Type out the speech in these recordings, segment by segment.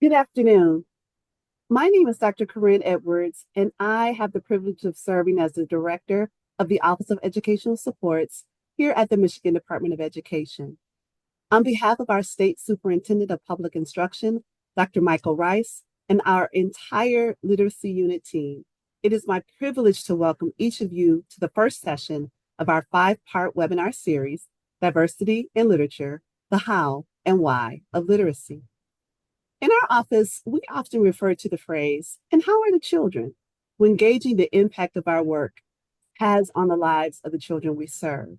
Good afternoon. My name is Dr. Corinne Edwards, and I have the privilege of serving as the Director of the Office of Educational Supports here at the Michigan Department of Education. On behalf of our State Superintendent of Public Instruction, Dr. Michael Rice, and our entire Literacy Unit team, it is my privilege to welcome each of you to the first session of our five-part webinar series, Diversity in Literature, the How and Why of Literacy. In our office, we often refer to the phrase, and how are the children, when gauging the impact of our work has on the lives of the children we serve.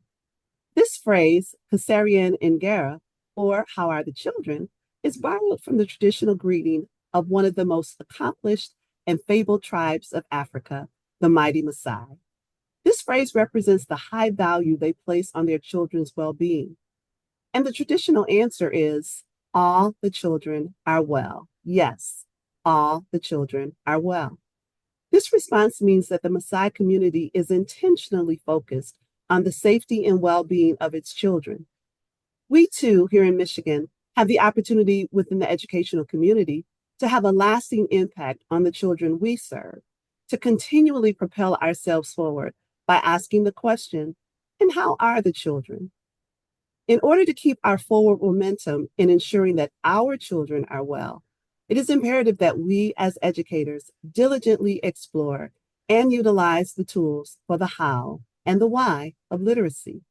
This phrase, Kasarian Ngara, or how are the children, is borrowed from the traditional greeting of one of the most accomplished and fabled tribes of Africa, the mighty Maasai. This phrase represents the high value they place on their children's well-being. And the traditional answer is, all the children are well. Yes, all the children are well. This response means that the Maasai community is intentionally focused on the safety and well-being of its children. We too, here in Michigan, have the opportunity within the educational community to have a lasting impact on the children we serve, to continually propel ourselves forward by asking the question, and how are the children? In order to keep our forward momentum in ensuring that our children are well, it is imperative that we as educators diligently explore and utilize the tools for the how and the why of literacy.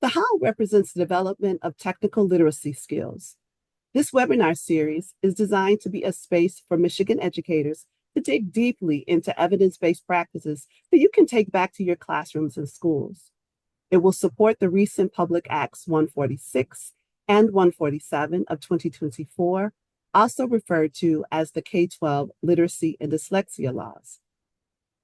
The how represents the development of technical literacy skills. This webinar series is designed to be a space for Michigan educators to dig deeply into evidence-based practices that you can take back to your classrooms and schools. It will support the recent Public Acts 146 and 147 of 2024, also referred to as the K-12 Literacy and Dyslexia Laws.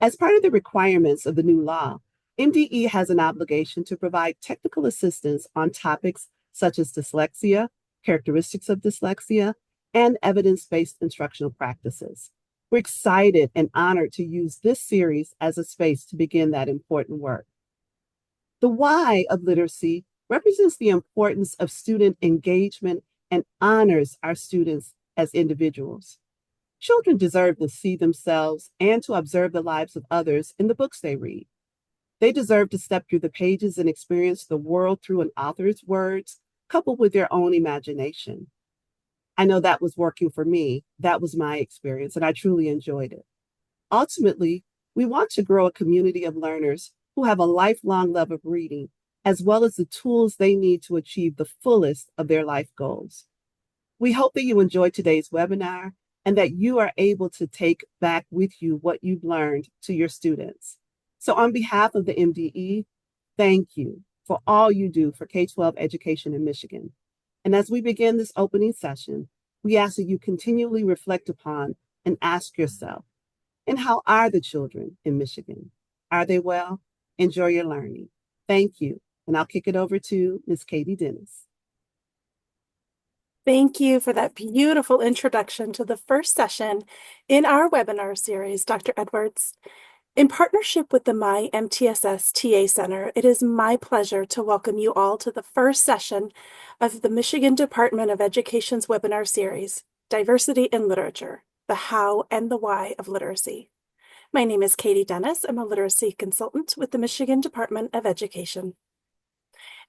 As part of the requirements of the new law, MDE has an obligation to provide technical assistance on topics such as dyslexia, characteristics of dyslexia, and evidence-based instructional practices. We're excited and honored to use this series as a space to begin that important work. The why of literacy represents the importance of student engagement and honors our students as individuals. Children deserve to see themselves and to observe the lives of others in the books they read. They deserve to step through the pages and experience the world through an author's words, coupled with their own imagination. I know that was working for me. That was my experience, and I truly enjoyed it. Ultimately, we want to grow a community of learners who have a lifelong love of reading, as well as the tools they need to achieve the fullest of their life goals. We hope that you enjoyed today's webinar and that you are able to take back with you what you've learned to your students. So on behalf of the MDE, thank you for all you do for K-12 education in Michigan. And as we begin this opening session, we ask that you continually reflect upon and ask yourself, and how are the children in Michigan? Are they well? Enjoy your learning. Thank you. And I'll kick it over to Ms. Katie Dennis. Thank you for that beautiful introduction to the first session in our webinar series, Dr. Edwards. In partnership with the My MTSS TA Center, it is my pleasure to welcome you all to the first session of the Michigan Department of Education's webinar series, Diversity in Literature, the How and the Why of Literacy. My name is Katie Dennis. I'm a literacy consultant with the Michigan Department of Education.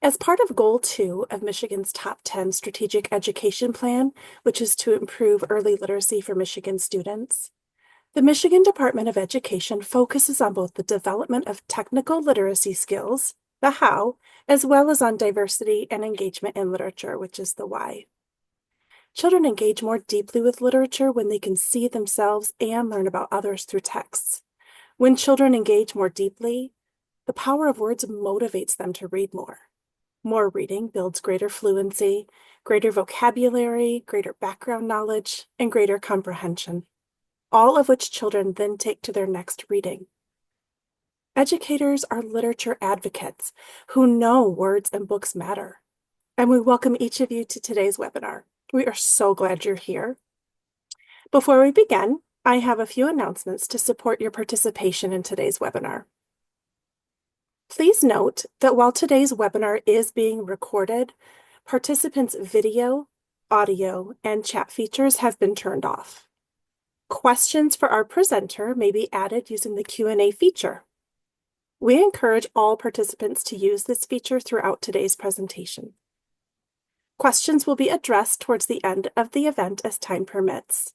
As part of Goal 2 of Michigan's Top 10 Strategic Education Plan, which is to improve early literacy for Michigan students, the Michigan Department of Education focuses on both the development of technical literacy skills, the how, as well as on diversity and engagement in literature, which is the why. Children engage more deeply with literature when they can see themselves and learn about others through texts. When children engage more deeply, the power of words motivates them to read more. More reading builds greater fluency, greater vocabulary, greater background knowledge, and greater comprehension, all of which children then take to their next reading. Educators are literature advocates who know words and books matter, and we welcome each of you to today's webinar. We are so glad you're here. Before we begin, I have a few announcements to support your participation in today's webinar. Please note that while today's webinar is being recorded, participants' video, audio and chat features have been turned off. Questions for our presenter may be added using the Q&A feature. We encourage all participants to use this feature throughout today's presentation. Questions will be addressed towards the end of the event as time permits.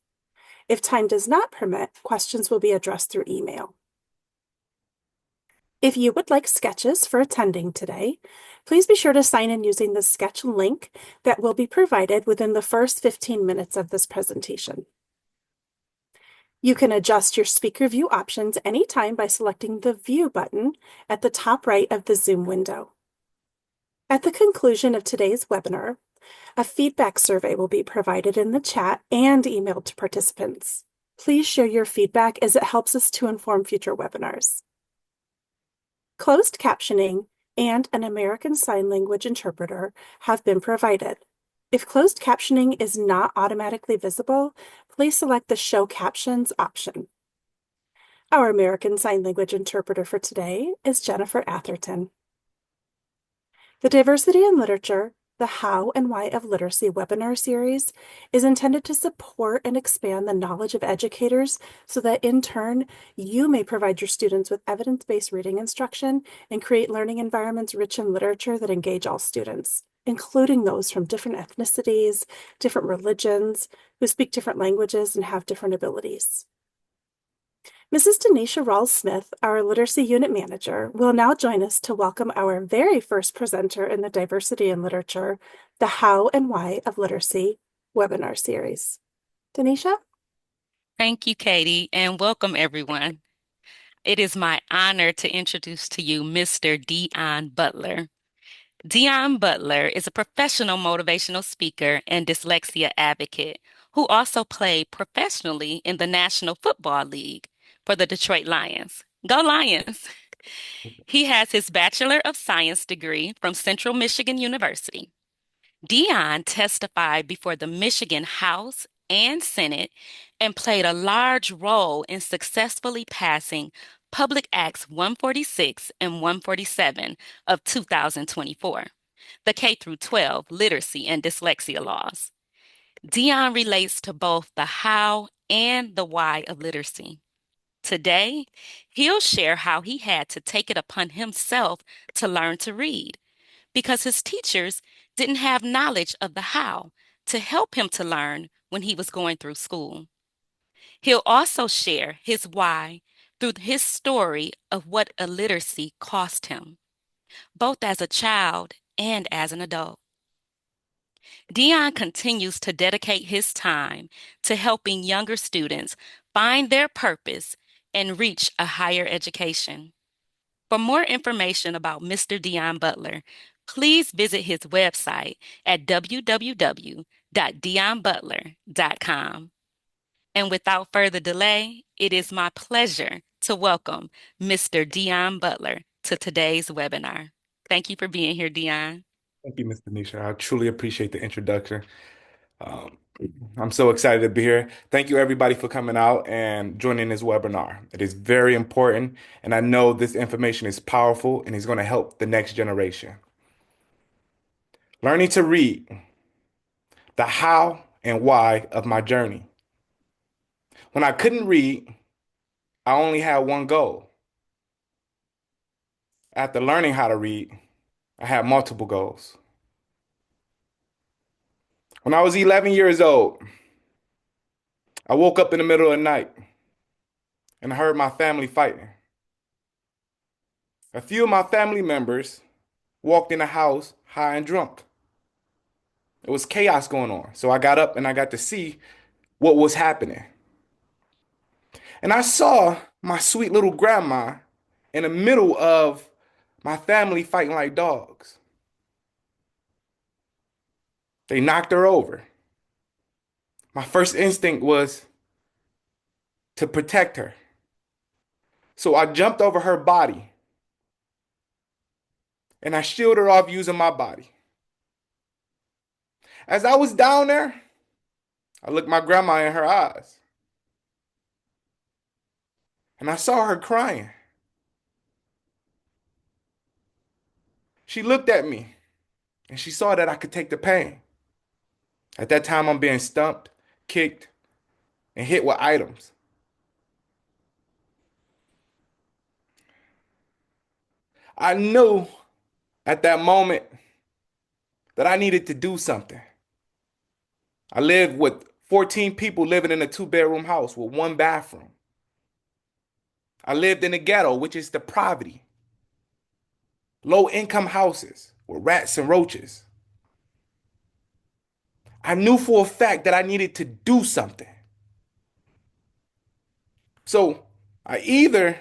If time does not permit, questions will be addressed through email. If you would like sketches for attending today, please be sure to sign in using the sketch link that will be provided within the first 15 minutes of this presentation. You can adjust your speaker view options anytime by selecting the View button at the top right of the Zoom window. At the conclusion of today's webinar, a feedback survey will be provided in the chat and emailed to participants. Please share your feedback as it helps us to inform future webinars. Closed captioning and an American Sign Language interpreter have been provided. If closed captioning is not automatically visible, please select the Show Captions option. Our American Sign Language interpreter for today is Jennifer Atherton. The Diversity in Literature, the How and Why of Literacy webinar series is intended to support and expand the knowledge of educators so that in turn, you may provide your students with evidence-based reading instruction and create learning environments rich in literature that engage all students, including those from different ethnicities, different religions, who speak different languages and have different abilities. Mrs. Denisha Rawls-Smith, our Literacy Unit Manager, will now join us to welcome our very first presenter in the Diversity in Literature, the How and Why of Literacy webinar series. Denisha? Thank you, Katie, and welcome everyone. It is my honor to introduce to you Mr. Deon Butler. Deon Butler is a professional motivational speaker and dyslexia advocate who also played professionally in the National Football League for the Detroit Lions. Go Lions! He has his Bachelor of Science degree from Central Michigan University. Deon testified before the Michigan House and Senate and played a large role in successfully passing Public Acts 146 and 147 of 2024, the K through 12 literacy and dyslexia laws. Deon relates to both the how and the why of literacy. Today, he'll share how he had to take it upon himself to learn to read because his teachers didn't have knowledge of the how to help him to learn when he was going through school. He'll also share his why through his story of what illiteracy cost him, both as a child and as an adult. Deon continues to dedicate his time to helping younger students find their purpose and reach a higher education. For more information about Mr. Deon Butler, please visit his website at www.deonbutler.com. And without further delay, it is my pleasure to welcome Mr. Deon Butler to today's webinar. Thank you for being here, Deon. Thank you, Ms. Denisha. I truly appreciate the introduction. Um, I'm so excited to be here. Thank you, everybody, for coming out and joining this webinar. It is very important, and I know this information is powerful and is going to help the next generation. Learning to read, the how and why of my journey. When I couldn't read, I only had one goal. After learning how to read, I had multiple goals. When I was 11 years old, I woke up in the middle of the night and I heard my family fighting. A few of my family members walked in the house high and drunk. It was chaos going on. So I got up and I got to see what was happening. And I saw my sweet little grandma in the middle of my family fighting like dogs. They knocked her over. My first instinct was to protect her. So I jumped over her body and I shielded her off using my body. As I was down there, I looked my grandma in her eyes and I saw her crying. She looked at me and she saw that I could take the pain. At that time, I'm being stumped, kicked, and hit with items. I knew at that moment that I needed to do something. I lived with 14 people living in a two-bedroom house with one bathroom. I lived in the ghetto, which is the poverty, low-income houses with rats and roaches. I knew for a fact that I needed to do something. So I either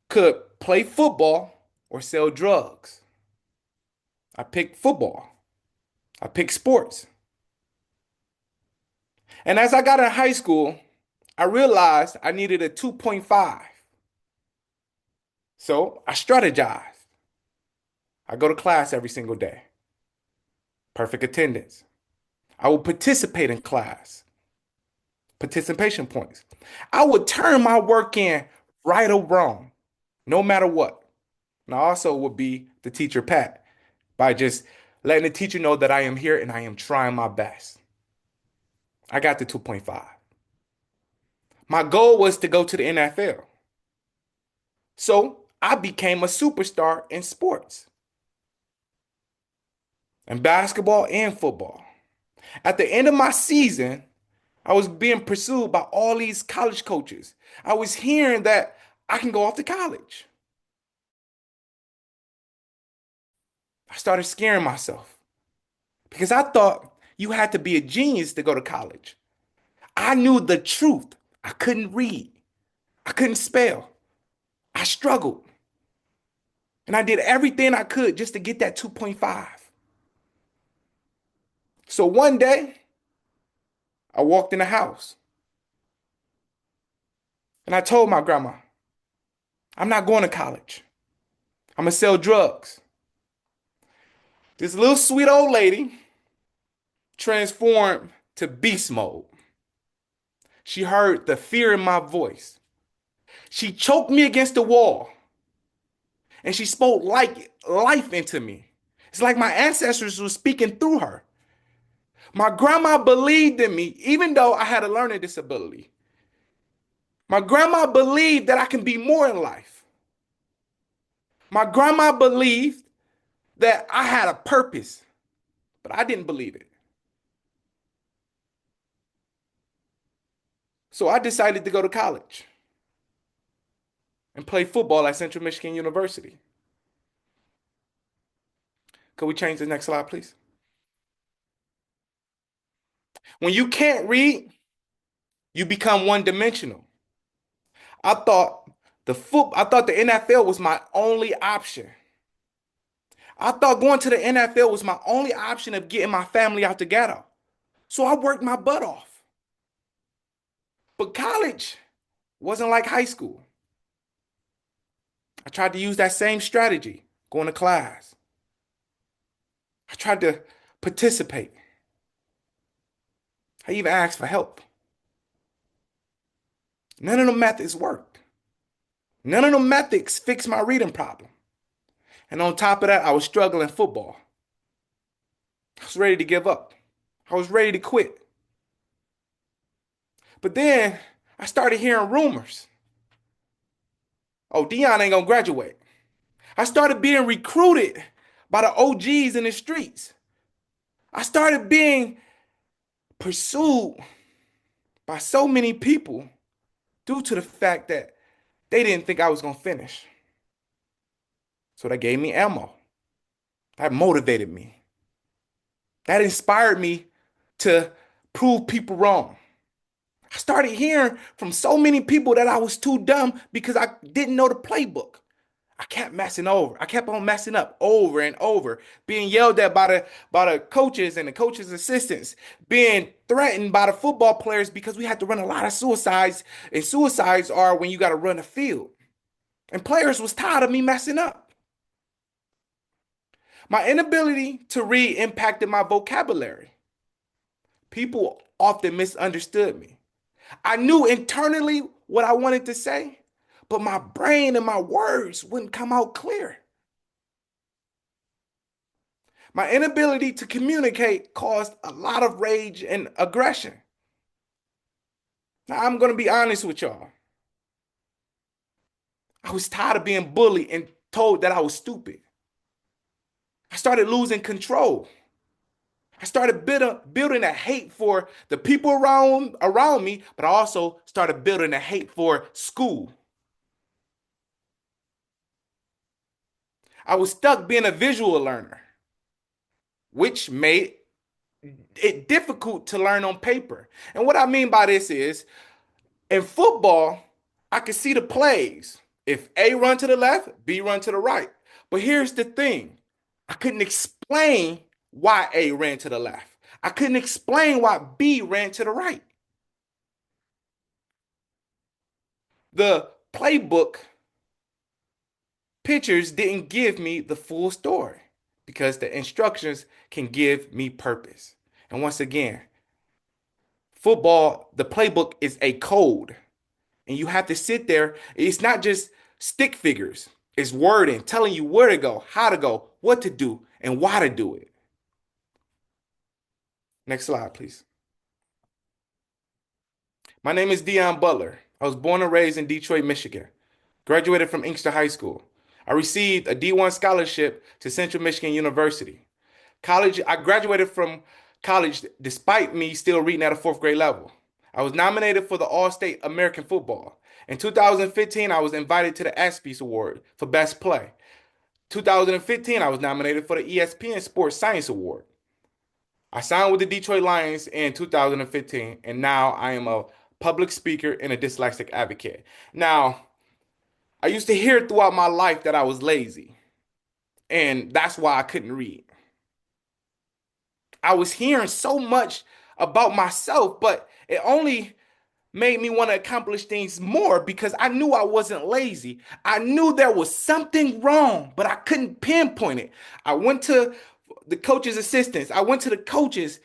could play football or sell drugs. I picked football. I picked sports. And as I got in high school, I realized I needed a 2.5. So I strategized. I go to class every single day. Perfect attendance. I would participate in class. Participation points. I would turn my work in right or wrong, no matter what. And I also would be the teacher pat by just letting the teacher know that I am here and I am trying my best. I got the 2.5. My goal was to go to the NFL. So I became a superstar in sports, in basketball and football. At the end of my season, I was being pursued by all these college coaches. I was hearing that I can go off to college. I started scaring myself because I thought you had to be a genius to go to college. I knew the truth. I couldn't read. I couldn't spell. I struggled. And I did everything I could just to get that 2.5. So one day, I walked in the house and I told my grandma, I'm not going to college. I'm going to sell drugs. This little sweet old lady transformed to beast mode. She heard the fear in my voice. She choked me against the wall and she spoke like life into me. It's like my ancestors were speaking through her. My grandma believed in me, even though I had a learning disability. My grandma believed that I can be more in life. My grandma believed that I had a purpose, but I didn't believe it. So I decided to go to college and play football at Central Michigan University. Could we change the next slide, please? When you can't read, you become one-dimensional. I thought the NFL was my only option. I thought going to the NFL was my only option of getting my family out the ghetto. So I worked my butt off. But college wasn't like high school. I tried to use that same strategy, going to class. I tried to participate. I even asked for help. None of the methods worked. None of the methods fixed my reading problem. And on top of that, I was struggling football. I was ready to give up. I was ready to quit. But then I started hearing rumors. Oh, Deon ain't gonna graduate. I started being recruited by the OGs in the streets. I started being pursued by so many people due to the fact that they didn't think I was gonna finish. So that gave me ammo. That motivated me. That inspired me to prove people wrong. I started hearing from so many people that I was too dumb because I didn't know the playbook. I kept messing over. I kept on messing up over and over, being yelled at by the coaches and the coaches' assistants, being threatened by the football players because we had to run a lot of suicides, and suicides are when you got to run a field. And players was tired of me messing up. My inability to read impacted my vocabulary. People often misunderstood me. I knew internally what I wanted to say, but my brain and my words wouldn't come out clear. My inability to communicate caused a lot of rage and aggression. Now, I'm going to be honest with y'all. I was tired of being bullied and told that I was stupid. I started losing control. I started building a hate for the people around me, but I also started building a hate for school. I was stuck being a visual learner, which made it difficult to learn on paper. And what I mean by this is, in football, I could see the plays. If A run to the left, B run to the right. But here's the thing. I couldn't explain why A ran to the left. I couldn't explain why B ran to the right. The playbook pictures didn't give me the full story because the instructions can give me purpose. And once again, football, the playbook is a code. And you have to sit there. It's not just stick figures. It's wording, telling you where to go, how to go, what to do, and why to do it. Next slide, please. My name is Deon Butler. I was born and raised in Detroit, Michigan. Graduated from Inkster High School. I received a D1 scholarship to Central Michigan University. I graduated from college despite me still reading at a fourth grade level. I was nominated for the All-State American Football. In 2015, I was invited to the ESPYs Award for Best Play. 2015, I was nominated for the ESPN Sports Science Award. I signed with the Detroit Lions in 2015, and now I am a public speaker and a dyslexic advocate. Now, I used to hear throughout my life that I was lazy, and that's why I couldn't read. I was hearing so much about myself, but it only made me want to accomplish things more because I knew I wasn't lazy. I knew there was something wrong, but I couldn't pinpoint it. I went to the coach's assistants. I went to the coaches.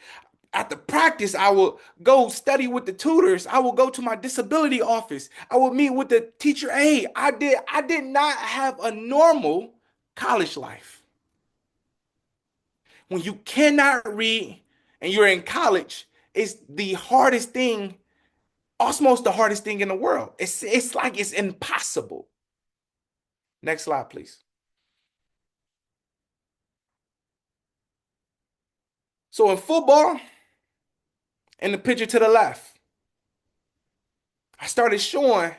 At the practice, I would go study with the tutors. I would go to my disability office. I would meet with the teacher aide. I did not have a normal college life. When you cannot read and you're in college, it's the hardest thing, almost the hardest thing in the world. It's like it's impossible. Next slide, please. So in football, in the picture to the left, I started showing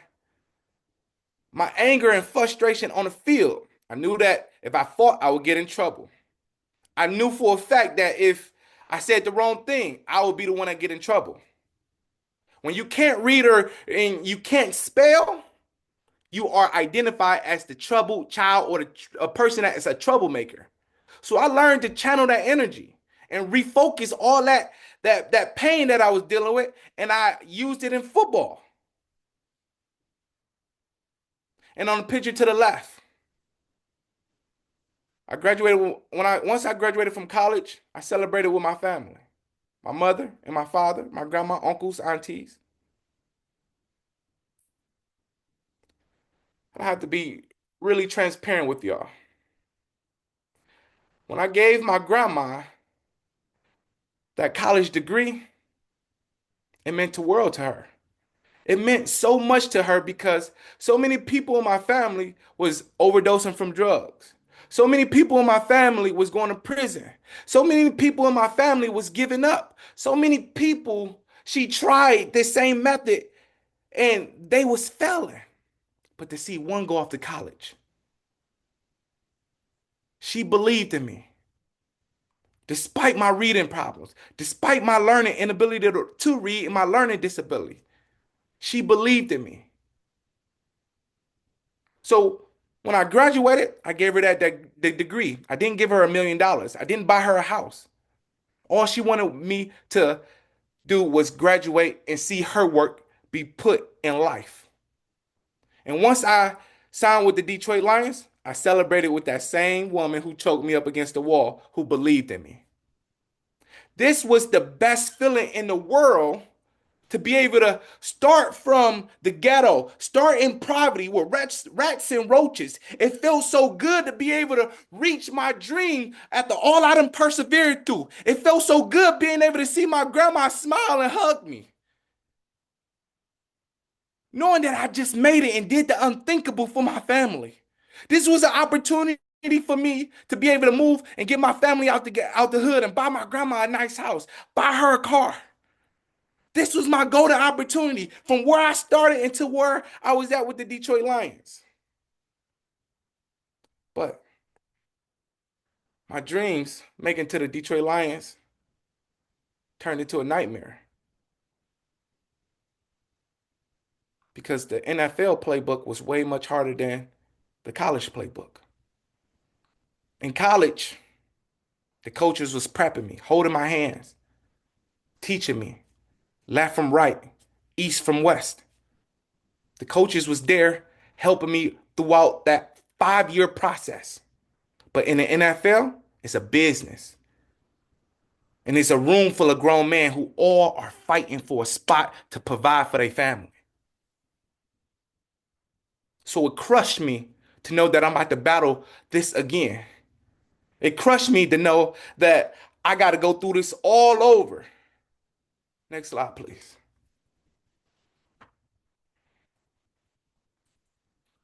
my anger and frustration on the field. I knew that if I fought, I would get in trouble. I knew for a fact that if I said the wrong thing, I would be the one that get in trouble. When you can't read and you can't spell, you are identified as the troubled child or a person that is a troublemaker. So I learned to channel that energy and refocus all that pain that I was dealing with, and I used it in football. And on the picture to the left, I graduated once I graduated from college, I celebrated with my family. My mother and my father, my grandma, uncles, aunties. I have to be really transparent with y'all. When I gave my grandma that college degree, it meant the world to her. It meant so much to her because so many people in my family was overdosing from drugs. So many people in my family was going to prison. So many people in my family was giving up. So many people, she tried the same method and they was failing. But to see one go off to college, she believed in me. Despite my reading problems, despite my learning inability to read and my learning disability, she believed in me. So when I graduated, I gave her the degree. I didn't give her $1 million. I didn't buy her a house. All she wanted me to do was graduate and see her work be put in life. And once I signed with the Detroit Lions, I celebrated with that same woman who choked me up against the wall, who believed in me. This was the best feeling in the world to be able to start from the ghetto, start in poverty with rats and roaches. It feels so good to be able to reach my dream after all I done persevered through. It felt so good being able to see my grandma smile and hug me. Knowing that I just made it and did the unthinkable for my family. This was an opportunity for me to be able to move and get my family out the hood and buy my grandma a nice house, buy her a car. This was my golden opportunity from where I started into where I was at with the Detroit Lions. But my dreams making to the Detroit Lions turned into a nightmare because the NFL playbook was way much harder than the college playbook. In college, the coaches was prepping me, holding my hands, teaching me left from right, east from west. The coaches was there helping me throughout that 5-year process. But in the NFL, it's a business. And it's a room full of grown men who all are fighting for a spot to provide for their family. So it crushed me to know that I'm about to battle this again. It crushed me to know that I got to go through this all over. Next slide, please.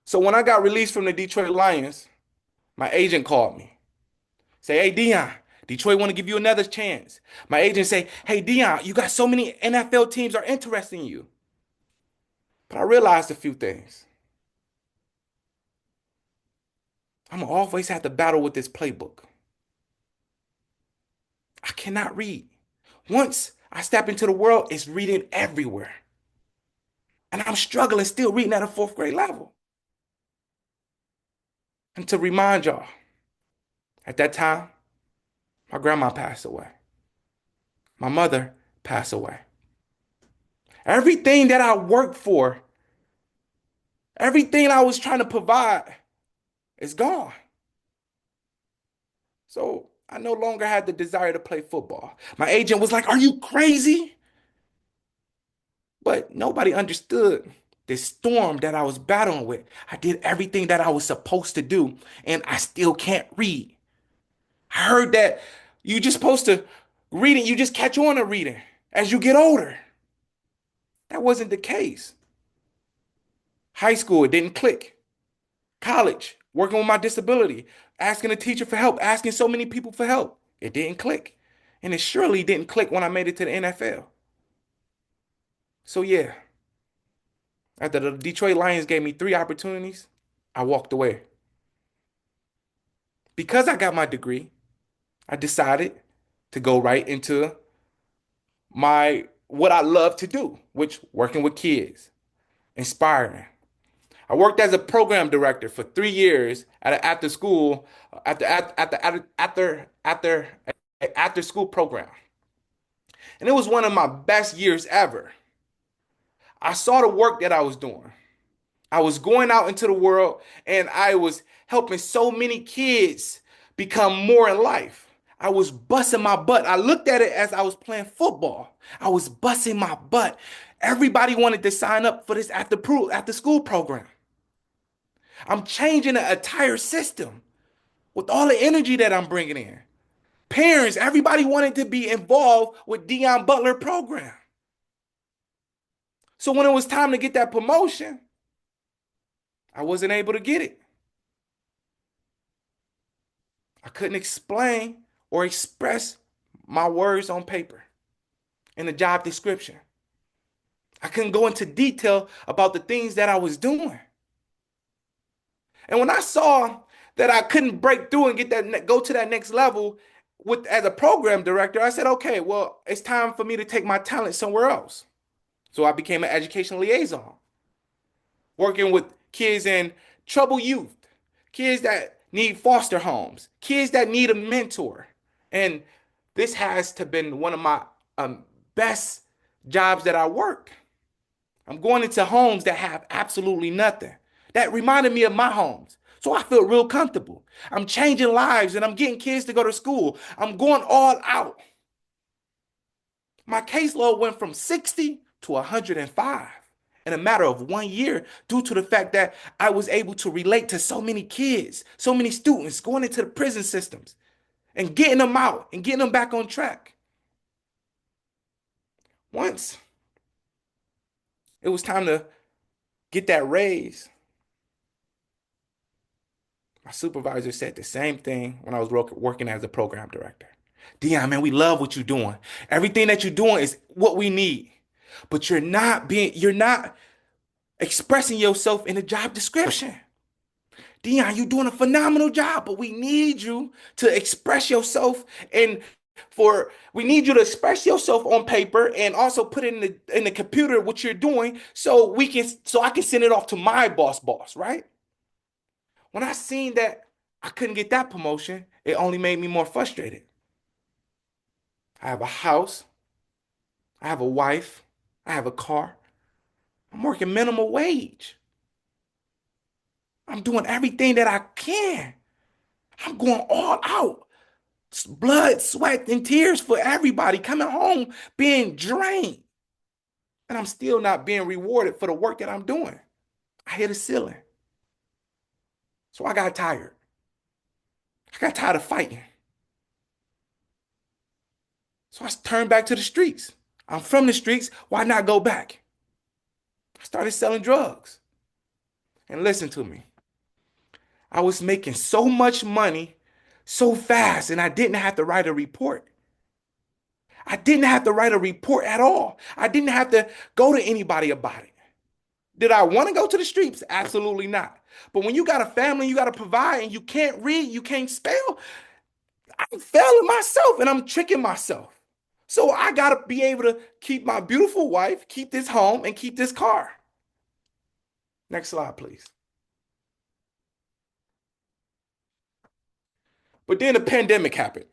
So when I got released from the Detroit Lions, my agent called me. Say, hey, Deon, Detroit want to give you another chance. My agent say, hey, Deon, you got so many NFL teams are interested in you. But I realized a few things. I'm going to always have to battle with this playbook. I cannot read. Once I step into the world, it's reading everywhere. And I'm struggling still reading at a 4th grade level. And to remind y'all, at that time, my grandma passed away. My mother passed away. Everything that I worked for, everything I was trying to provide is gone. So I no longer had the desire to play football. My agent was like, are you crazy? But nobody understood this storm that I was battling with. I did everything that I was supposed to do, and I still can't read. I heard that you just supposed to read it, you just catch on to reading as you get older. That wasn't the case. High school, it didn't click. College, working with my disability, asking a teacher for help, asking so many people for help. It didn't click. And it surely didn't click when I made it to the NFL. So yeah, after the Detroit Lions gave me 3 opportunities, I walked away. Because I got my degree, I decided to go right into what I love to do, which working with kids, inspiring. I worked as a program director for 3 years at an after school after school program. And it was one of my best years ever. I saw the work that I was doing. I was going out into the world and I was helping so many kids become more in life. I was busting my butt. I looked at it as I was playing football. I was busting my butt. Everybody wanted to sign up for this after school program. I'm changing the entire system with all the energy that I'm bringing in. Parents, everybody wanted to be involved with Deon Butler program. So when it was time to get that promotion, I wasn't able to get it. I couldn't explain or express my words on paper in the job description. I couldn't go into detail about the things that I was doing. And when I saw that I couldn't break through and go to that next level as a program director, I said, okay, well, it's time for me to take my talent somewhere else. So I became an education liaison, working with kids in troubled youth, kids that need foster homes, kids that need a mentor. And this has to been one of my best jobs that I work. I'm going into homes that have absolutely nothing. That reminded me of my homes. So I feel real comfortable. I'm changing lives and I'm getting kids to go to school. I'm going all out. My caseload went from 60 to 105 in a matter of 1 year due to the fact that I was able to relate to so many kids, so many students going into the prison systems and getting them out and getting them back on track. Once it was time to get that raise, my supervisor said the same thing when I was working as a program director. Deon, man, we love what you're doing. Everything that you're doing is what we need. But you're not expressing yourself in the job description. Deon, you're doing a phenomenal job, but we need you to express yourself and we need you to express yourself on paper and also put it in the computer what you're doing so I can send it off to my boss, right? When I seen that I couldn't get that promotion, it only made me more frustrated. I have a house, I have a wife, I have a car. I'm working minimum wage. I'm doing everything that I can. I'm going all out. Blood, sweat, and tears for everybody coming home being drained. And I'm still not being rewarded for the work that I'm doing. I hit a ceiling. So I got tired. I got tired of fighting. So I turned back to the streets. I'm from the streets. Why not go back? I started selling drugs. And listen to me. I was making so much money so fast, and I didn't have to write a report. I didn't have to write a report at all. I didn't have to go to anybody about it. Did I want to go to the streets? Absolutely not. But when you got a family, you got to provide, and you can't read, you can't spell, I'm failing myself and I'm tricking myself. So I got to be able to keep my beautiful wife, keep this home, and keep this car. Next slide, please. But then the pandemic happened.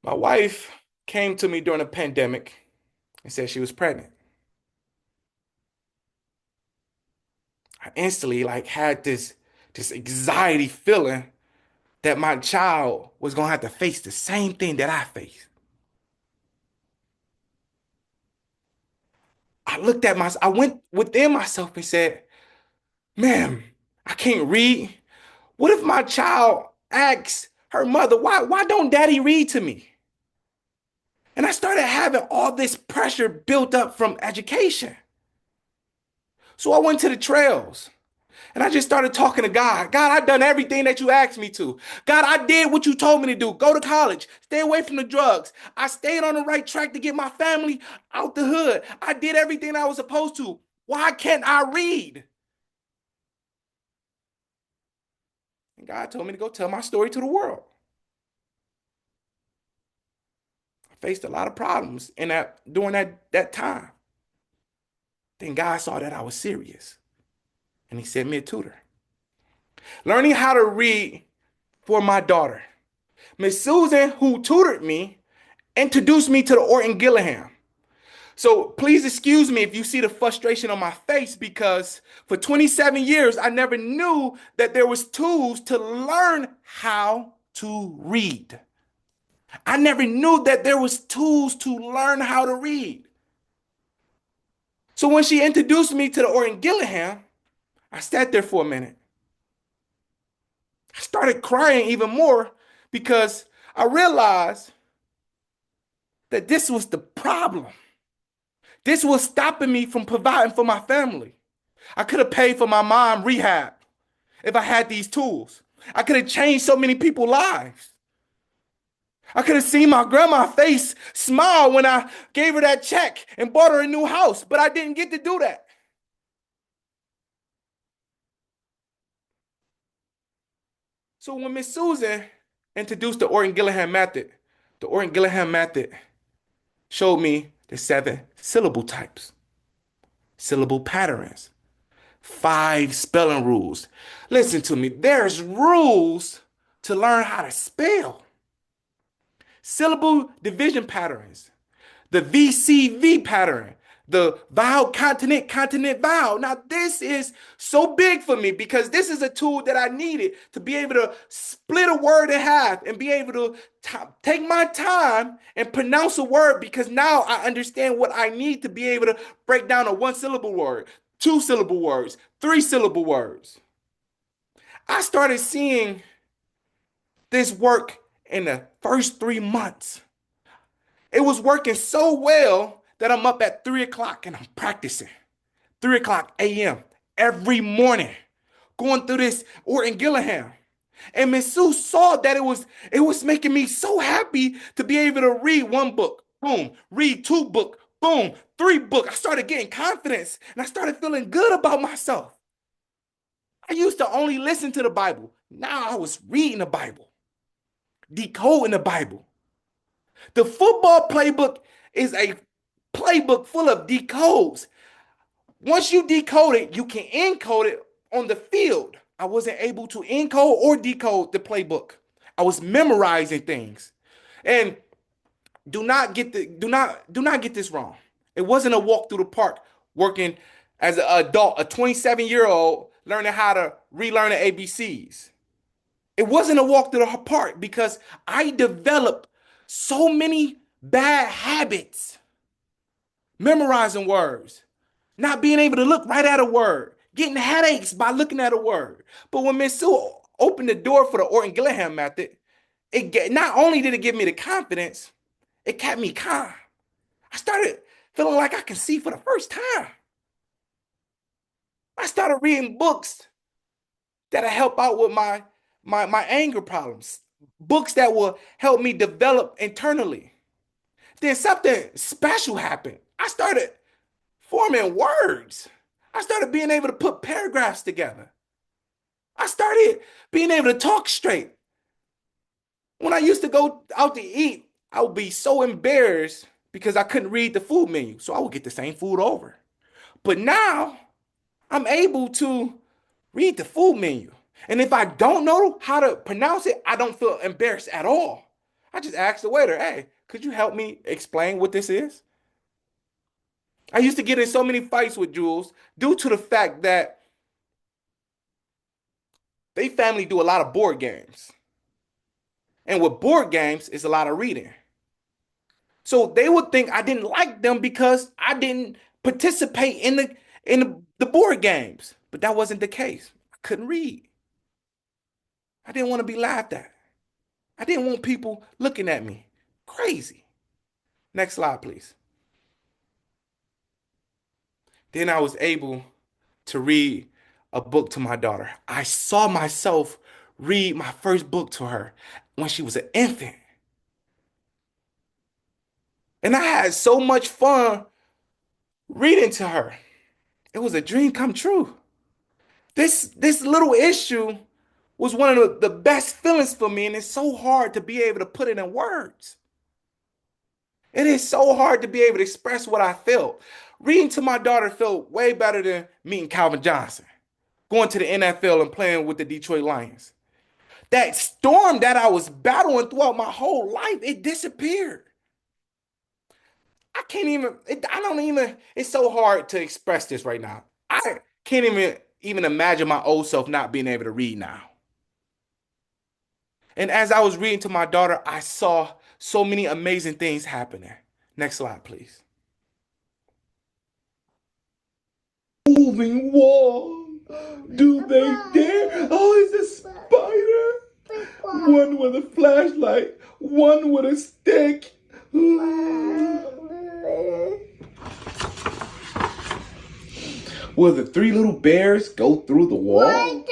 My wife came to me during the pandemic and said she was pregnant. I instantly had this anxiety feeling that my child was gonna have to face the same thing that I faced. I went within myself and said, "Ma'am, I can't read. What if my child asks her mother, why don't daddy read to me?" And I started having all this pressure built up from education. So I went to the trails. And I just started talking to God. God, I've done everything that you asked me to. God, I did what you told me to do. Go to college. Stay away from the drugs. I stayed on the right track to get my family out the hood. I did everything I was supposed to. Why can't I read? And God told me to go tell my story to the world. I faced a lot of problems during that time. Then God saw that I was serious. And he sent me a tutor. Learning how to read for my daughter. Miss Susan, who tutored me, introduced me to the Orton Gillingham. So please excuse me if you see the frustration on my face because for 27 years, I never knew that there was tools to learn how to read. I never knew that there was tools to learn how to read. So when she introduced me to the Orton Gillingham, I sat there for a minute. I started crying even more because I realized that this was the problem. This was stopping me from providing for my family. I could have paid for my mom rehab if I had these tools. I could have changed so many people's lives. I could have seen my grandma's face smile when I gave her that check and bought her a new house, but I didn't get to do that. So when Miss Susan introduced the Orton Gillingham method, the Orton Gillingham method showed me the 7 syllable types, syllable patterns, 5 spelling rules. Listen to me, there's rules to learn how to spell. Syllable division patterns, the VCV pattern, the vowel consonant, consonant vowel. Now, this is so big for me because this is a tool that I needed to be able to split a word in half and be able to take my time and pronounce a word, because now I understand what I need to be able to break down a one-syllable word, two-syllable words, three-syllable words. I started seeing this work in the first 3 months. It was working so well that I'm up at 3 o'clock and I'm practicing. 3 o'clock a.m. every morning, going through this Orton Gillingham. And Miss Sue saw that it was making me so happy to be able to read one book, boom, read two book, boom, three book. I started getting confidence and I started feeling good about myself. I used to only listen to the Bible. Now I was reading the Bible, decoding the Bible. The football playbook is a playbook full of decodes. Once you decode it, you can encode it on the field. I wasn't able to encode or decode the playbook. I was memorizing things. And do not get this wrong. It wasn't a walk through the park working as an adult, a 27-year-old learning how to relearn the ABCs. It wasn't a walk through the park because I developed so many bad habits. Memorizing words, not being able to look right at a word, getting headaches by looking at a word. But when Miss Sue opened the door for the Orton Gillingham method, not only did it give me the confidence, it kept me calm. I started feeling like I can see for the first time. I started reading books that'll help out with my anger problems, books that will help me develop internally. Then something special happened. I started forming words. I started being able to put paragraphs together. I started being able to talk straight. When I used to go out to eat, I would be so embarrassed because I couldn't read the food menu. So I would get the same food over. But now I'm able to read the food menu. And if I don't know how to pronounce it, I don't feel embarrassed at all. I just ask the waiter, hey, could you help me explain what this is? I used to get in so many fights with Jules due to the fact that they family do a lot of board games. And with board games, it's a lot of reading. So they would think I didn't like them because I didn't participate in the board games. But that wasn't the case. I couldn't read. I didn't want to be laughed at. I didn't want people looking at me crazy. Next slide, please. Then I was able to read a book to my daughter. I saw myself read my first book to her when she was an infant. And I had so much fun reading to her. It was a dream come true. This little issue was one of the best feelings for me, and it's so hard to be able to put it in words. It is so hard to be able to express what I felt. Reading to my daughter felt way better than meeting Calvin Johnson, going to the NFL and playing with the Detroit Lions. That storm that I was battling throughout my whole life, it disappeared. It's so hard to express this right now. I can't even imagine my old self not being able to read now. And as I was reading to my daughter, I saw so many amazing things happening. Next slide, please. Moving wall. Do they dare? Oh, it's a spider. One with a flashlight, one with a stick. Will the three little bears go through the wall?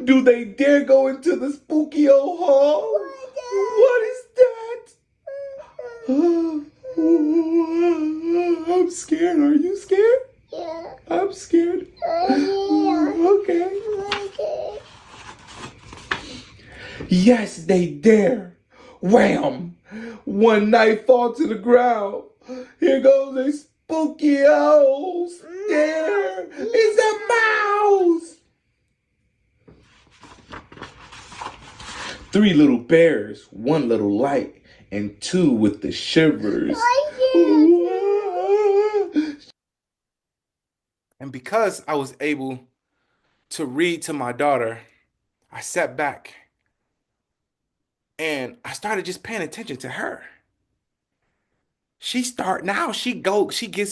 Do they dare go into the spooky old hall? What is that? I'm scared. Are you scared? Yeah. I'm scared. Okay. Yes, they dare. Wham! One knife fall to the ground. Here goes a spooky old stare. It's a mouse. Three little bears, one little light, and two with the shivers. And because I was able to read to my daughter, I sat back and I started just paying attention to her. She gets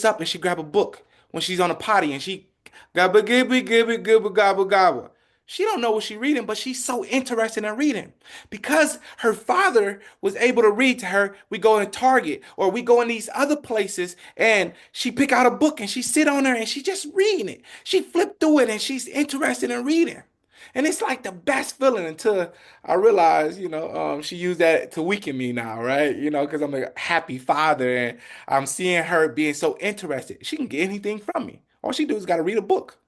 up and she grab a book when she's on a potty and she gabba gibby gibby gibba gobble gobble. She don't know what she's reading, but she's so interested in reading. Because her father was able to read to her, we go in Target or we go in these other places and she pick out a book and she sit on her and she just reading it. She flipped through it and she's interested in reading. And it's like the best feeling until I realized, she used that to weaken me now, right? Because I'm a happy father and I'm seeing her being so interested. She can get anything from me. All she do is got to read a book,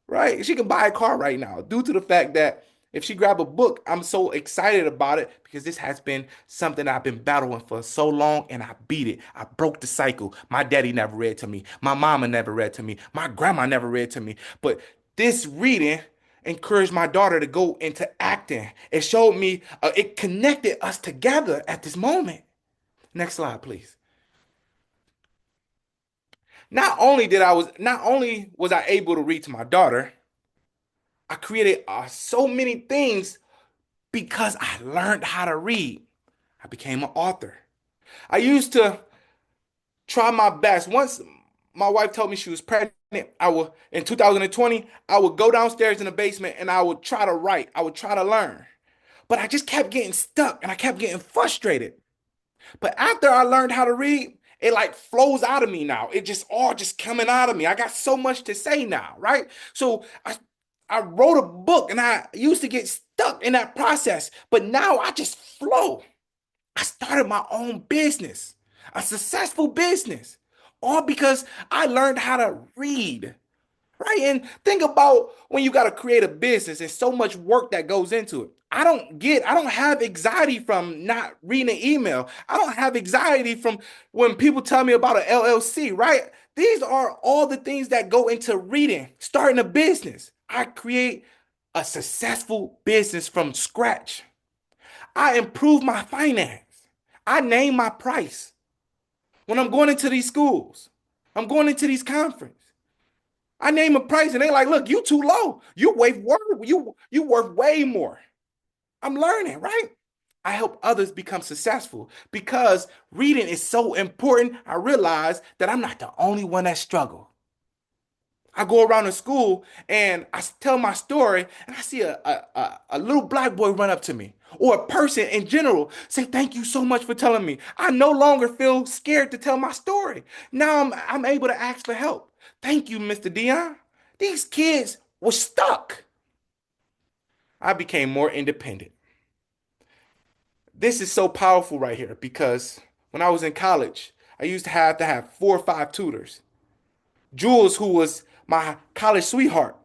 right? She can buy a car right now due to the fact that if she grab a book, I'm so excited about it because this has been something I've been battling for so long and I beat it. I broke the cycle. My daddy never read to me. My mama never read to me. My grandma never read to me. But this reading encouraged my daughter to go into acting. It showed me, it connected us together at this moment. Next slide, please. Not only was I able to read to my daughter, I created so many things because I learned how to read. I became an author. I used to try my best. Once my wife told me she was pregnant, in 2020, I would go downstairs in the basement and I would try to write. I would try to learn. But I just kept getting stuck and I kept getting frustrated. But after I learned how to read, it like flows out of me now. It just all just coming out of me. I got so much to say now, right? So I wrote a book and I used to get stuck in that process, but now I just flow. I started my own business, a successful business, all because I learned how to read. Right. And think about when you got to create a business and so much work that goes into it. I don't have anxiety from not reading an email. I don't have anxiety from when people tell me about an LLC, right? These are all the things that go into reading, starting a business. I create a successful business from scratch. I improve my finance. I name my price when I'm going into these schools. I'm going into these conferences. I name a price and they like, look, you too low. You worth way more. I'm learning, right? I help others become successful because reading is so important. I realize that I'm not the only one that struggle. I go around the school and I tell my story and I see a little black boy run up to me or a person in general say, thank you so much for telling me. I no longer feel scared to tell my story. Now I'm able to ask for help. Thank you, Mr. Deon. These kids were stuck. I became more independent. This is so powerful right here because when I was in college, I used to have 4 or 5 tutors. Jules, who was my college sweetheart,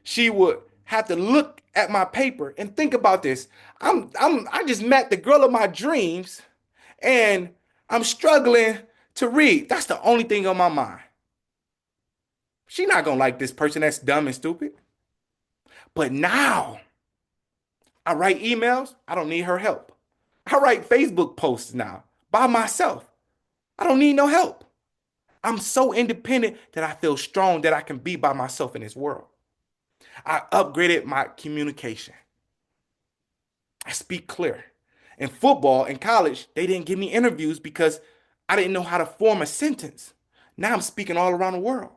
she would have to look at my paper and think about this. I just met the girl of my dreams and I'm struggling to read. That's the only thing on my mind. She not gonna like this person that's dumb and stupid. But now I write emails, I don't need her help. I write Facebook posts now by myself. I don't need no help. I'm so independent that I feel strong that I can be by myself in this world. I upgraded my communication. I speak clear. In football, in college, they didn't give me interviews because I didn't know how to form a sentence. Now I'm speaking all around the world.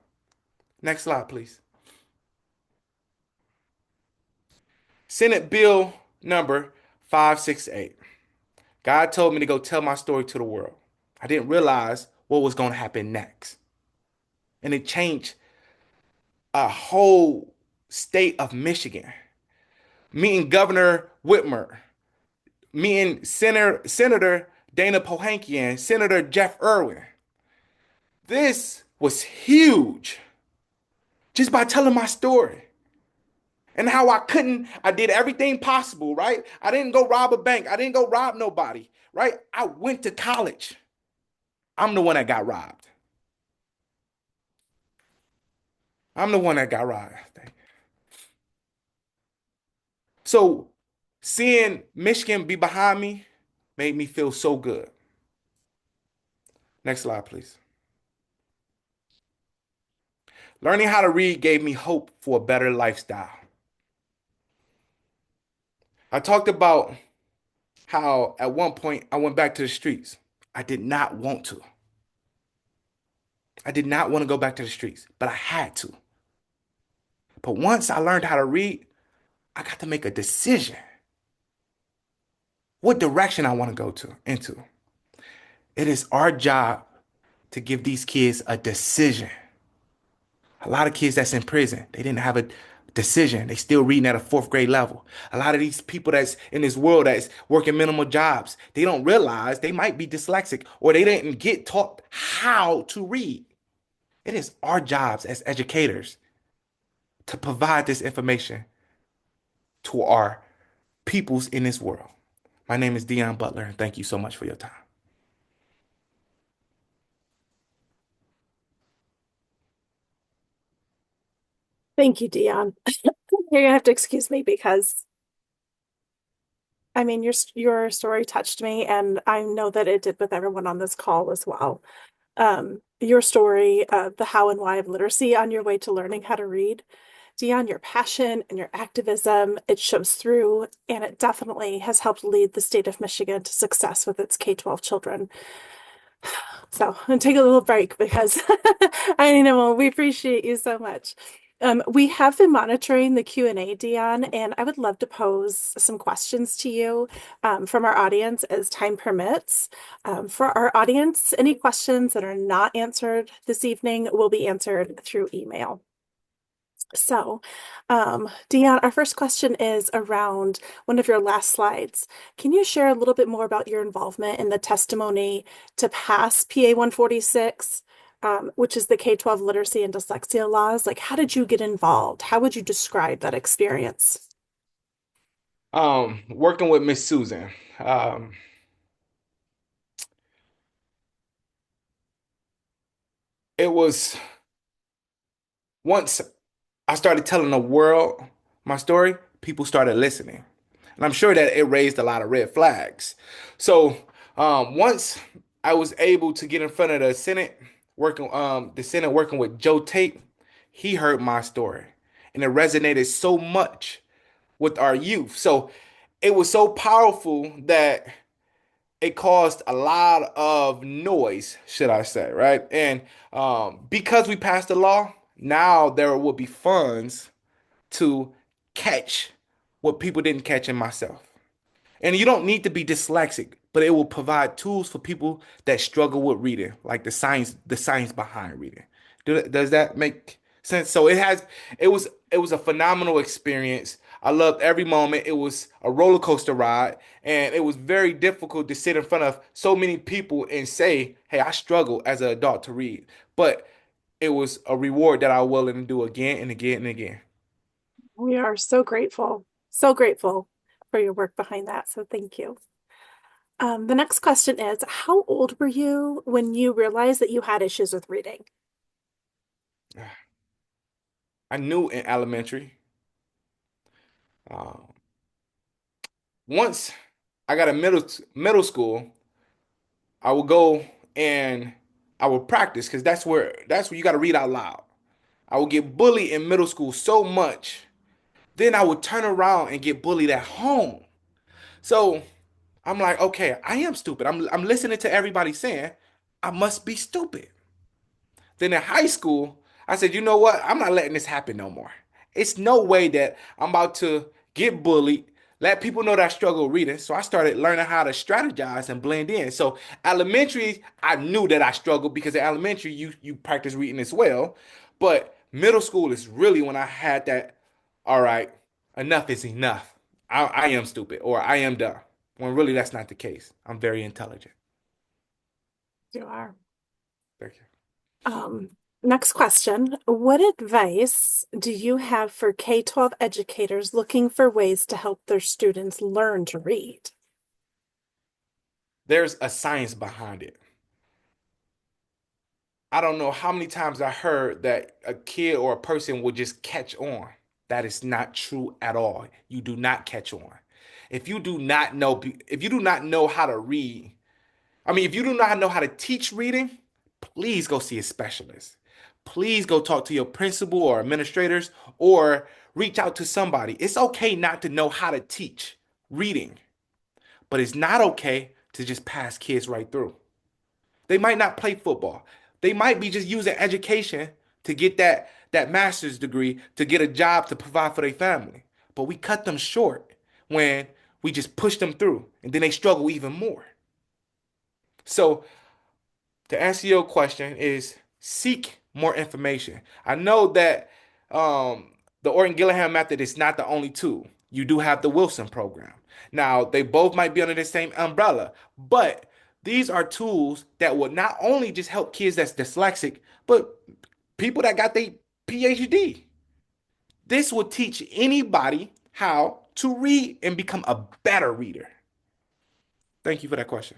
Next slide, please. Senate Bill number 568. God told me to go tell my story to the world. I didn't realize what was going to happen next. And it changed a whole state of Michigan. Meeting Governor Whitmer, meeting Senator Dana Pohankian, Senator Jeff Irwin. This was huge just by telling my story. And how I did everything possible, right? I didn't go rob a bank. I didn't go rob nobody, right? I went to college. I'm the one that got robbed. I'm the one that got robbed. So seeing Michigan be behind me made me feel so good. Next slide, please. Learning how to read gave me hope for a better lifestyle. I talked about how at one point I went back to the streets. I did not want to. I did not want to go back to the streets, but I had to. But once I learned how to read, I got to make a decision what direction I want to go to into. It is our job to give these kids a decision. A lot of kids that's in prison, they didn't have a decision. They still reading at a fourth grade level. A lot of these people that's in this world that's working minimal jobs, they don't realize they might be dyslexic or they didn't get taught how to read. It is our jobs as educators to provide this information to our peoples in this world. My name is Deon Butler, and thank you so much for your time. Thank you, Deon. You're gonna have to excuse me because I mean your story touched me, and I know that it did with everyone on this call as well. Your story of the how and why of literacy on your way to learning how to read. Deon, your passion and your activism, it shows through, and it definitely has helped lead the state of Michigan to success with its K-12 children. So I'm gonna take a little break because I know we appreciate you so much. We have been monitoring the Q&A, Deon, and I would love to pose some questions to you from our audience as time permits. For our audience, any questions that are not answered this evening will be answered through email. So, Deon, our first question is around one of your last slides. Can you share a little bit more about your involvement in the testimony to pass PA 146, which is the K-12 literacy and dyslexia laws? Like, how did you get involved? How would you describe that experience? Working with Miss Susan. It was once I started telling the world my story, people started listening. And I'm sure that it raised a lot of red flags. So once I was able to get in front of the Senate working with Joe Tate, he heard my story. And it resonated so much with our youth. So it was so powerful that it caused a lot of noise, should I say, right? And because we passed the law, now there will be funds to catch what people didn't catch in myself. And you don't need to be dyslexic, but it will provide tools for people that struggle with reading, like the science behind reading. Does that make sense? So it was a phenomenal experience. I loved every moment. It was a roller coaster ride, and it was very difficult to sit in front of so many people and say, "Hey, I struggle as an adult to read." But it was a reward that I was willing to do again and again and again. We are so grateful for your work behind that. So thank you. The next question is, how old were you when you realized that you had issues with reading? I knew in elementary. Um, Once I got a middle school, I would go and I would practice because that's where you got to read out loud. I would get bullied in middle school so much, then I would turn around and get bullied at home. So I'm like, okay, I am stupid. I'm listening to everybody saying I must be stupid. Then in high school, I said, you know what? I'm not letting this happen no more. It's no way that I'm about to get bullied, let people know that I struggle reading. So I started learning how to strategize and blend in. So elementary, I knew that I struggled because in elementary, you practice reading as well. But middle school is really when I had that, all right, enough is enough. I am stupid or I am dumb. When really that's not the case. I'm very intelligent. You are. Thank you. Next question. What advice do you have for K-12 educators looking for ways to help their students learn to read? There's a science behind it. I don't know how many times I heard that a kid or a person will just catch on. That is not true at all. You do not catch on. If you do not know how to read, I mean, if you do not know how to teach reading, please go see a specialist. please go talk to your principal or administrators or reach out to somebody. It's okay not to know how to teach reading, but it's not okay to just pass kids right through. They might not play football. They might be just using education to get that master's degree to get a job to provide for their family. But we cut them short when we just push them through and then they struggle even more. So to answer your question is seek more information. I know that the Orton Gillingham method is not the only tool. You do have the Wilson program. Now, they both might be under the same umbrella, but these are tools that will not only just help kids that's dyslexic, but people that got their PhD. This will teach anybody how to read and become a better reader. Thank you for that question.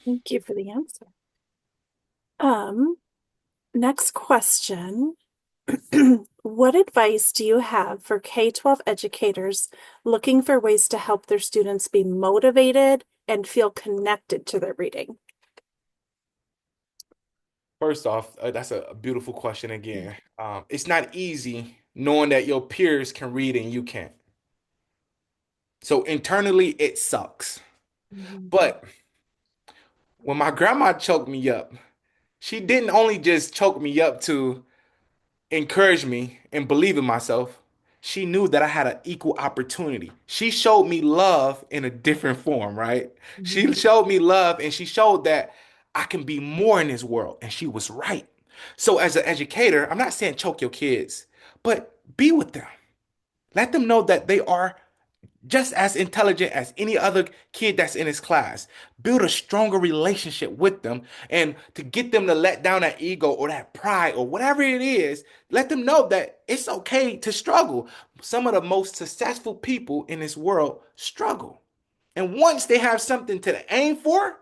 Thank you for the answer. Next question. What advice do you have for K-12 educators looking for ways to help their students be motivated and feel connected to their reading? First off, that's a beautiful question again. It's not easy knowing that your peers can read and you can't. So internally, it sucks. But when my grandma choked me up, she didn't only just choke me up to encourage me and believe in myself. She knew that I had an equal opportunity. She showed me love in a different form, right? She showed me love and she showed that I can be more in this world. And she was right. So, as an educator, I'm not saying choke your kids, but be with them. Let them know that they are just as intelligent as any other kid that's in his class. Build a stronger relationship with them and to get them to let down that ego or that pride or whatever it is, let them know that it's okay to struggle. Some of the most successful people in this world struggle. And once they have something to aim for,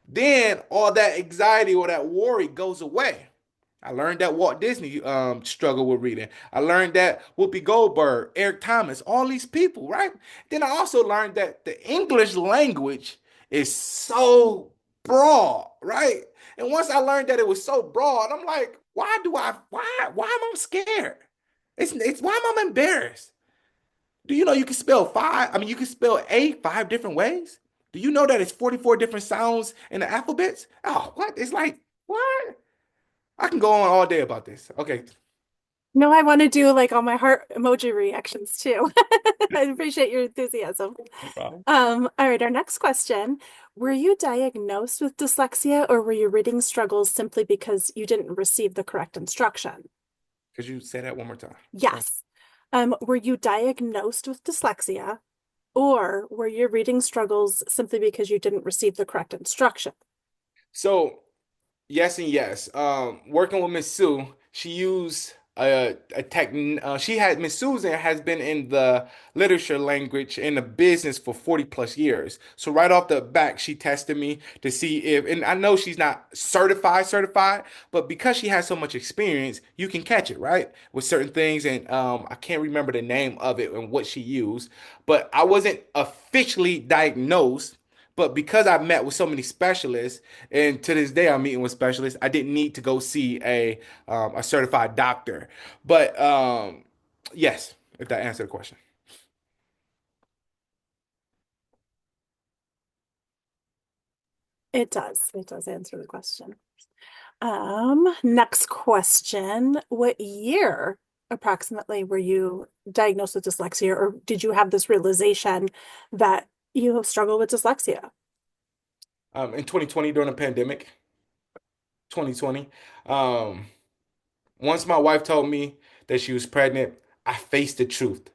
then all that anxiety or that worry goes away. I learned that Walt Disney struggled with reading. I learned that Whoopi Goldberg, Eric Thomas, all these people, right? Then I also learned that the English language is so broad, right? And once I learned that it was so broad, I'm like, why am I scared? It's why am I embarrassed? Do you know you can spell five? I mean, you can spell A five different ways. Do you know that it's 44 different sounds in the alphabets? Oh, what? It's like, what? I can go on all day about this. Okay. No, I want to do like all my heart emoji reactions too. I appreciate your enthusiasm. No problem. All right, our next question. Were you diagnosed with dyslexia or were your reading struggles simply because you didn't receive the correct instruction? Could you say that one more time? Yes. Were you diagnosed with dyslexia or were your reading struggles simply because you didn't receive the correct instruction? So yes and yes. Working with Miss Sue, she used a tech. She had Miss Susan has been in the literature language in the business for 40 plus years. So right off the back, she tested me to see if, and I know she's not certified, but because she has so much experience, you can catch it right with certain things. And I can't remember the name of it and what she used, but I wasn't officially diagnosed. But because I met with so many specialists, and to this day I'm meeting with specialists, I didn't need to go see a certified doctor. But yes, if that answered the question. It does. It does answer the question. Next question. What year approximately were you diagnosed with dyslexia, or did you have this realization that you struggle with dyslexia? In 2020 during the pandemic, 2020, once my wife told me that she was pregnant, I faced the truth.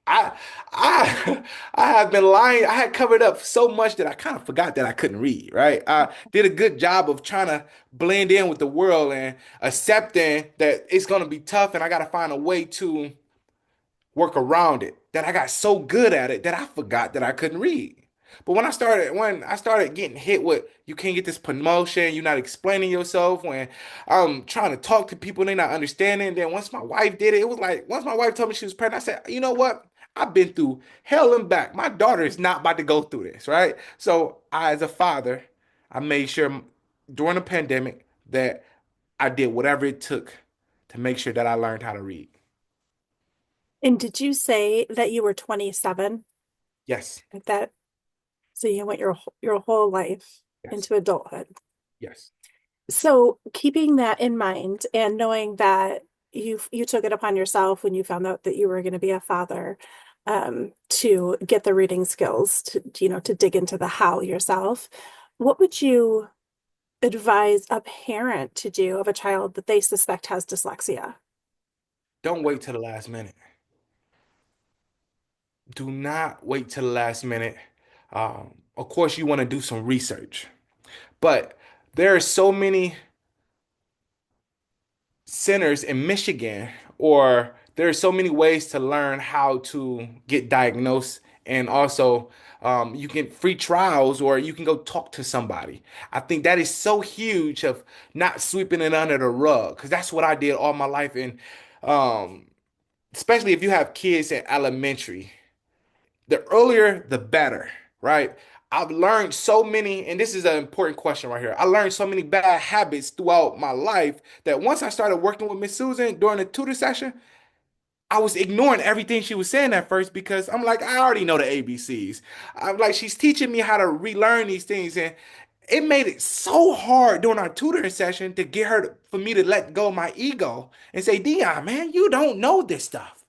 I I I have been lying. I had covered up so much that I kind of forgot that I couldn't read, right? I did a good job of trying to blend in with the world and accepting that it's gonna be tough and I gotta find a way to work around it. That I got so good at it that I forgot that I couldn't read. But when I started getting hit with you can't get this promotion, you're not explaining yourself, when I'm trying to talk to people and they're not understanding. Then once my wife did it, it was like once my wife told me she was pregnant, I said, you know what? I've been through hell and back. My daughter is not about to go through this, right? So I, as a father, I made sure during the pandemic that I did whatever it took to make sure that I learned how to read. And did you say that you were 27? Yes, Like that, so you went your whole life yes, into adulthood. yes. So keeping that in mind and knowing that you took it upon yourself when you found out that you were going to be a father, to get the reading skills to dig into the how yourself, what would you advise a parent to do of a child that they suspect has dyslexia? Don't wait till the last minute. Do not wait till the last minute. Of course, you want to do some research, but there are so many centers in Michigan, or there are so many ways to learn how to get diagnosed, and also you can free trials, or you can go talk to somebody. I think that is so huge of not sweeping it under the rug, because that's what I did all my life, and um, especially if you have kids in elementary. The earlier, the better, right? I've learned so many, and this is an important question right here. I learned so many bad habits throughout my life that once I started working with Miss Susan during the tutor session, I was ignoring everything she was saying at first because I'm like, I already know the ABCs. I'm like, she's teaching me how to relearn these things. And it made it so hard during our tutoring session to get her for me to let go of my ego and say, Deon, man, you don't know this stuff.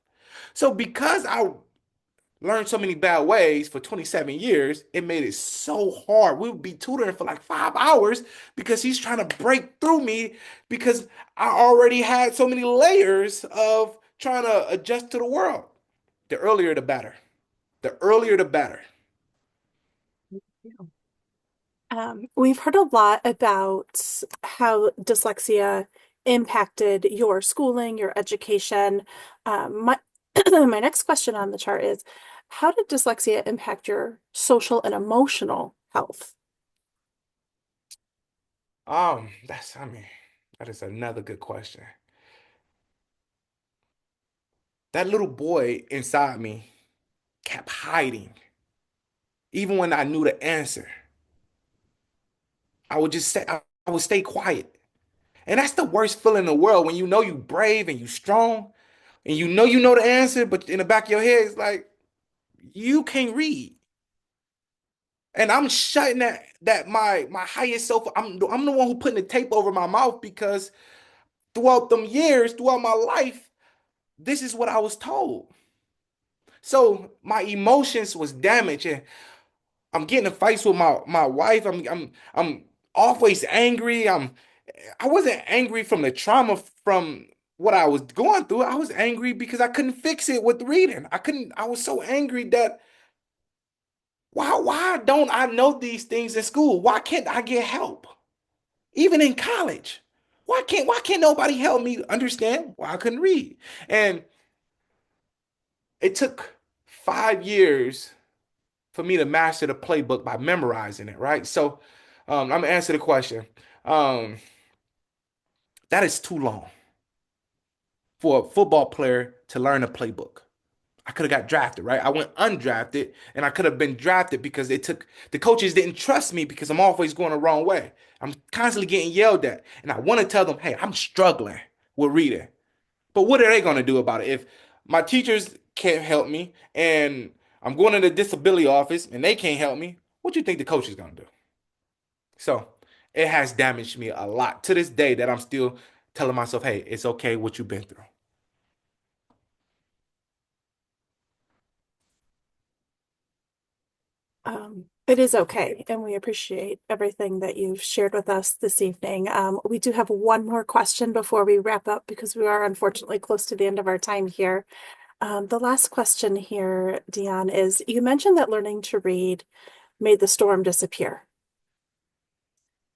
So because I learned so many bad ways for 27 years, it made it so hard. We would be tutoring for like 5 hours because he's trying to break through me because I already had so many layers of trying to adjust to the world. The earlier, the better. The earlier, the better. We've heard a lot about how dyslexia impacted your schooling, your education. My my next question on the chart is, how did dyslexia impact your social and emotional health? I mean, that is another good question. That little boy inside me kept hiding, even when I knew the answer. I would just say, I would stay quiet. And that's the worst feeling in the world when you know you brave and you strong and you know the answer, but in the back of your head, it's like you can't read. And I'm shutting that my highest self. I'm the one who putting the tape over my mouth because throughout them years, throughout my life, this is what I was told. So my emotions was damaged, and I'm getting in fights with my wife. I'm always angry. I wasn't angry from the trauma from what I was going through. I was angry because I couldn't fix it with reading. I was so angry that why don't I know these things in school? Why can't I get help? Even in college. Why can't nobody help me understand why I couldn't read? And it took 5 years for me to master the playbook by memorizing it, right? So I'm gonna answer the question. Um, that is too long for a football player to learn a playbook. I could have got drafted, right? I went undrafted and I could have been drafted because the coaches didn't trust me because I'm always going the wrong way. I'm constantly getting yelled at. And I want to tell them, hey, I'm struggling with reading. But what are they going to do about it? If my teachers can't help me and I'm going to the disability office and they can't help me, what do you think the coach is going to do? So it has damaged me a lot to this day that I'm still telling myself, hey, it's okay what you've been through. It is okay, and we appreciate everything that you've shared with us this evening. We do have one more question before we wrap up because we are unfortunately close to the end of our time here. The last question here, Deon, is you mentioned that learning to read made the storm disappear.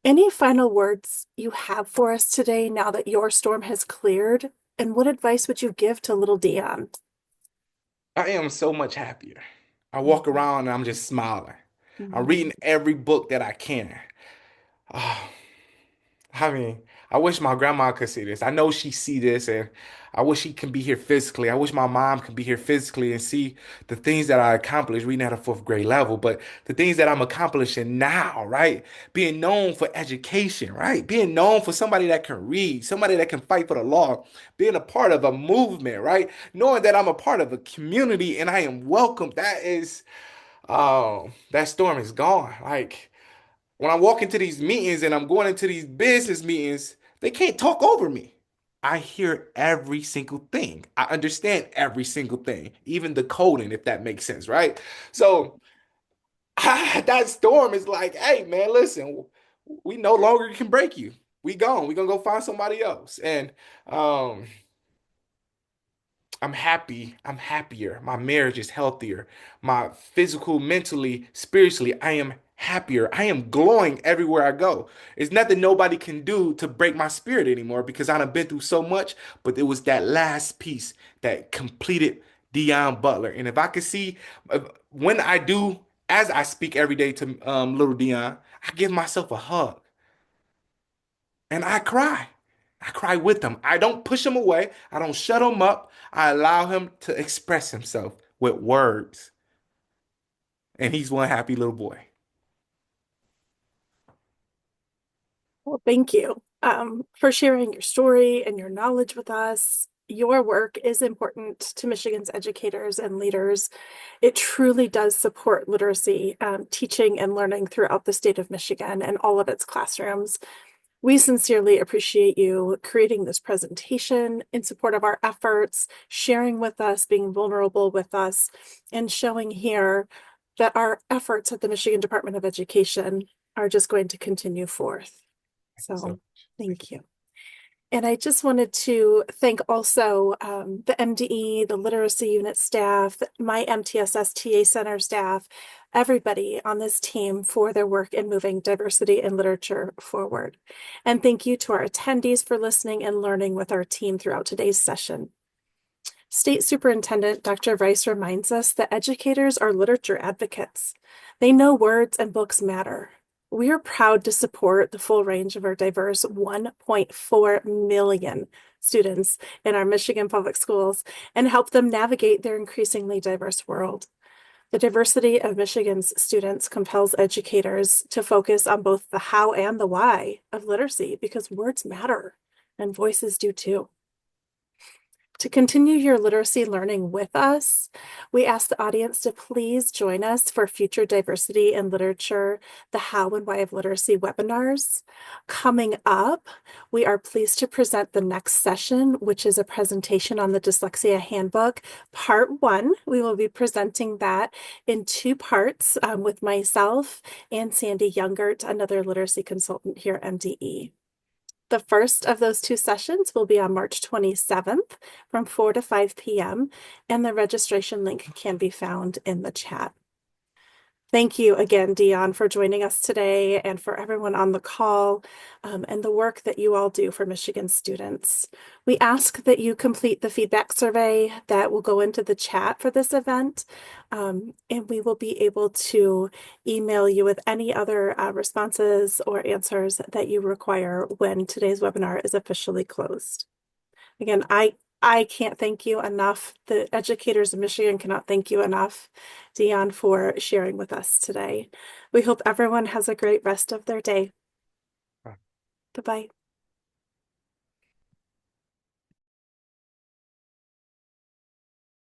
Any final words you have for us today now that your storm has cleared? And what advice would you give to little Deon? I am so much happier. I walk Mhm. around and I'm just smiling. I'm Mhm. reading every book that I can. Ah, I mean, I wish my grandma could see this. I know she see this, and I wish she can be here physically. I wish my mom could be here physically and see the things that I accomplished reading at a fourth grade level, but the things that I'm accomplishing now, right? Being known for education, right? Being known for somebody that can read, somebody that can fight for the law, being a part of a movement, right? Knowing that I'm a part of a community and I am welcome. That storm is gone. Like, when I walk into these meetings and I'm going into these business meetings, they can't talk over me. I hear every single thing. I understand every single thing, even the coding, if that makes sense, right? So that storm is like, hey, man, listen, we no longer can break you. We gone. We gonna go find somebody else. And um, I'm happy. I'm happier. My marriage is healthier. My physical, mentally, spiritually, I am happier. I am glowing everywhere I go. It's nothing nobody can do to break my spirit anymore because I done been through so much. But it was that last piece that completed Deon Butler. And if I could see when I do, as I speak every day to little Deon, I give myself a hug and I cry. I cry with him. I don't push him away. I don't shut him up. I allow him to express himself with words. And he's one happy little boy. Well, thank you for sharing your story and your knowledge with us. Your work is important to Michigan's educators and leaders. It truly does support literacy, teaching and learning throughout the state of Michigan and all of its classrooms. We sincerely appreciate you creating this presentation in support of our efforts, sharing with us, being vulnerable with us, and showing here that our efforts at the Michigan Department of Education are just going to continue forth. So thank you. And I just wanted to thank also the MDE, the literacy unit staff, my MTSS TA Center staff, everybody on this team for their work in moving diversity and literature forward. And thank you to our attendees for listening and learning with our team throughout today's session. State Superintendent Dr. Rice reminds us that educators are literature advocates. They know words and books matter. We are proud to support the full range of our diverse 1.4 million students in our Michigan public schools and help them navigate their increasingly diverse world. The diversity of Michigan's students compels educators to focus on both the how and the why of literacy because words matter and voices do too. To continue your literacy learning with us, we ask the audience to please join us for future diversity and literature, the how and why of literacy webinars. Coming up, we are pleased to present the next session, which is a presentation on the Dyslexia Handbook, Part 1. We will be presenting that in 2 parts with myself and Sandy Youngert, another literacy consultant here at MDE. The first of those 2 sessions will be on March 27th from 4 to 5 p.m. and the registration link can be found in the chat. Thank you again, Deon, for joining us today and for everyone on the call and the work that you all do for Michigan students. We ask that you complete the feedback survey that will go into the chat for this event, and we will be able to email you with any other responses or answers that you require when today's webinar is officially closed. Again, I can't thank you enough. The educators in Michigan cannot thank you enough, Deon, for sharing with us today. We hope everyone has a great rest of their day. Bye-bye.